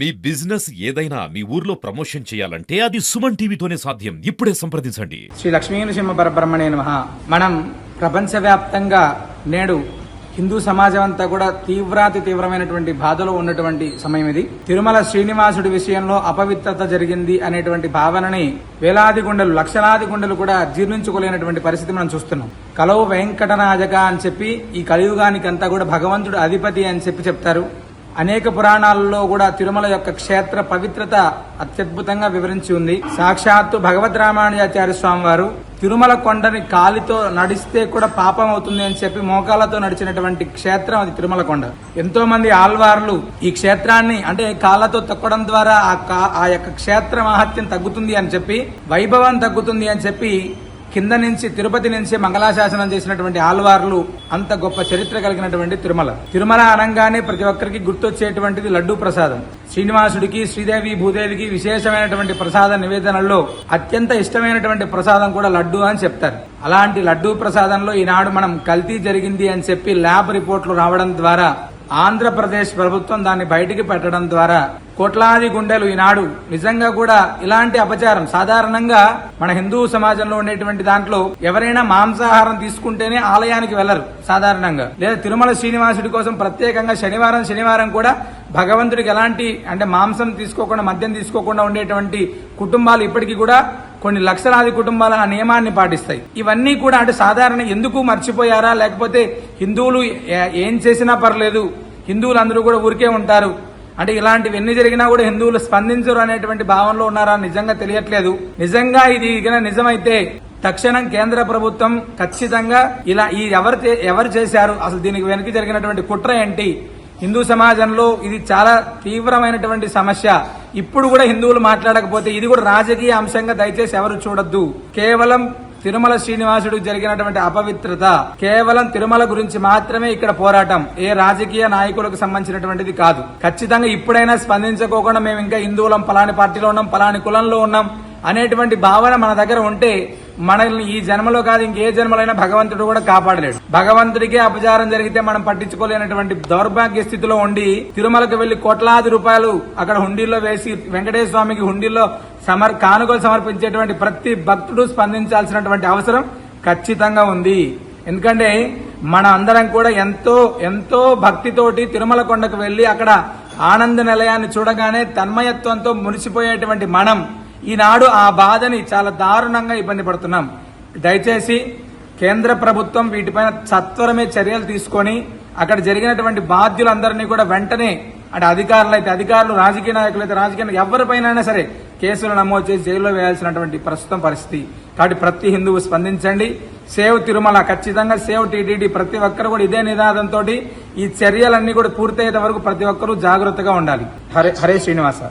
మీ business ఏదైనా మీ ఊర్లో promotion చేయాలంటే అది సుమన్ టీవీతోనే సాధ్యం. ఇప్పుడే సంప్రదించండి. శ్రీ లక్ష్మీ నృసింహ పరబ్రహ్మణే నమః. మనం ప్రపంచవ్యాప్తంగా నేడు హిందూ సమాజం అంతా కూడా తీవ్రమైనటువంటి బాధలో ఉన్నటువంటి సమయం ఇది. తిరుమల శ్రీనివాసుడి విషయంలో అపవిత్రత జరిగింది అనేటువంటి భావనని వేలాది గుండెలు, లక్షలాది గుండెలు కూడా జీర్ణించుకోలేనటువంటి పరిస్థితి మనం చూస్తున్నాం. కలవు వెంకటనాజక అని చెప్పి ఈ కలియుగానికి అంతా కూడా భగవంతుడు అధిపతి అని చెప్తారు. అనేక పురాణాలలో కూడా తిరుమల యొక్క క్షేత్ర పవిత్రత అత్యద్భుతంగా వివరించి ఉంది. సాక్షాత్తు భగవద్ రామానుజాచార్య స్వామి వారు తిరుమల కొండని కాలితో నడిస్తే కూడా పాపం అవుతుంది అని చెప్పి మోకాలతో నడిచినటువంటి క్షేత్రం అది తిరుమల కొండ. ఎంతో మంది ఆళ్వార్లు ఈ క్షేత్రాన్ని అంటే కాళ్ళతో తొక్కడం ద్వారా ఆ యొక్క క్షేత్ర మహత్యం తగ్గుతుంది అని చెప్పి, వైభవం తగ్గుతుంది అని చెప్పి కింద నుంచి తిరుపతి నుంచి మంగళాశాసనం చేసినటువంటి ఆళ్వార్లు. అంత గొప్ప చరిత్ర కలిగినటువంటి తిరుమల అనగానే ప్రతి ఒక్కరికి గుర్తొచ్చేటువంటిది లడ్డూ ప్రసాదం. శ్రీనివాసుడికి, శ్రీదేవి భూదేవికి విశేషమైనటువంటి ప్రసాద నివేదనల్లో అత్యంత ఇష్టమైనటువంటి ప్రసాదం కూడా లడ్డూ అని చెప్తారు. అలాంటి లడ్డూ ప్రసాదంలో ఈనాడు మనం కల్తీ జరిగింది అని చెప్పి ల్యాబ్ రిపోర్ట్లు రావడం ద్వారా ఆంధ్రప్రదేశ్ ప్రభుత్వం దాన్ని బయటికి పెట్టడం ద్వారా కోట్లాది గుండెలు ఈనాడు నిజంగా కూడా ఇలాంటి అపచారం సాధారణంగా మన హిందూ సమాజంలో ఉండేటువంటి దాంట్లో ఎవరైనా మాంసాహారం తీసుకుంటేనే ఆలయానికి వెళ్లరు సాధారణంగా. లేదా తిరుమల శ్రీనివాసుడి కోసం ప్రత్యేకంగా శనివారం కూడా భగవంతుడికి ఎలాంటి అంటే మాంసం తీసుకోకుండా, మద్యం తీసుకోకుండా ఉండేటువంటి కుటుంబాలు ఇప్పటికీ కూడా కొన్ని లక్షలాది కుటుంబాలు ఆ నియమాన్ని పాటిస్తాయి. ఇవన్నీ కూడా అంటే సాధారణ ఎందుకు మర్చిపోయారా, లేకపోతే హిందువులు ఏం చేసినా పర్లేదు, హిందువులు అందరూ కూడా ఊరికే ఉంటారు అంటే ఇలాంటివి ఎన్ని జరిగినా కూడా హిందువులు స్పందించరు అనేటువంటి భావనలో ఉన్నారా నిజంగా తెలియట్లేదు. నిజంగా ఇది నిజమైతే తక్షణం కేంద్ర ప్రభుత్వం ఖచ్చితంగా ఇలా ఎవరు చేశారు, అసలు దీనికి వెనక్కి జరిగినటువంటి కుట్ర ఏంటి, హిందూ సమాజంలో ఇది చాలా తీవ్రమైనటువంటి సమస్య. ఇప్పుడు కూడా హిందువులు మాట్లాడకపోతే ఇది కూడా రాజకీయ అంశంగా దయచేసి ఎవరు చూడొద్దు. కేవలం తిరుమల శ్రీనివాసుడికి జరిగినటువంటి అపవిత్రత, కేవలం తిరుమల గురించి మాత్రమే ఇక్కడ పోరాటం, ఏ రాజకీయ నాయకులకు సంబంధించినటువంటిది కాదు. ఖచ్చితంగా ఇప్పుడైనా స్పందించుకోకుండా మేము ఇంకా హిందువులం, పలాని పార్టీలో ఉన్నాం, పలాని కులంలో ఉన్నాం అనేటువంటి భావన మన దగ్గర ఉంటే మనల్ని ఈ జన్మలో కాదు ఇంకే జన్మలైనా భగవంతుడు కూడా కాపాడలేడు. భగవంతుడికే అపచారం జరిగితే మనం పట్టించుకోలేనటువంటి దౌర్భాగ్య స్థితిలో ఉండి తిరుమలకు వెళ్లి కోట్లాది రూపాయలు అక్కడ హుండీల్లో వేసి వెంకటేశ్వర స్వామికి హుండీల్లో కానుకలు సమర్పించేటువంటి ప్రతి భక్తుడు స్పందించాల్సినటువంటి అవసరం ఖచ్చితంగా ఉంది. ఎందుకంటే మన అందరం కూడా ఎంతో భక్తితోటి తిరుమల కొండకు వెళ్లి అక్కడ ఆనంద నిలయాన్ని చూడగానే తన్మయత్వంతో మురిసిపోయేటువంటి మనం ఈనాడు ఆ బాధని చాలా దారుణంగా ఇబ్బంది పడుతున్నాం. దయచేసి కేంద్ర ప్రభుత్వం వీటిపైన సత్వరమే చర్యలు తీసుకొని అక్కడ జరిగినటువంటి బాధ్యులందరినీ కూడా వెంటనే అంటే అధికారులు, రాజకీయ నాయకులు అయితే రాజకీయ ఎవరిపైన సరే కేసులు నమోదు చేసి జైల్లో వేయాల్సినటువంటి ప్రస్తుతం పరిస్థితి. కాబట్టి ప్రతి హిందువు స్పందించండి. సేవ్ తిరుమల, ఖచ్చితంగా సేవ్ టీటీడీ. ప్రతి ఒక్కరు కూడా ఇదే నినాదంతో ఈ చర్యలన్నీ కూడా పూర్తయ్యేంత వరకు ప్రతి ఒక్కరూ జాగ్రత్తగా ఉండాలి. హరే శ్రీనివాస.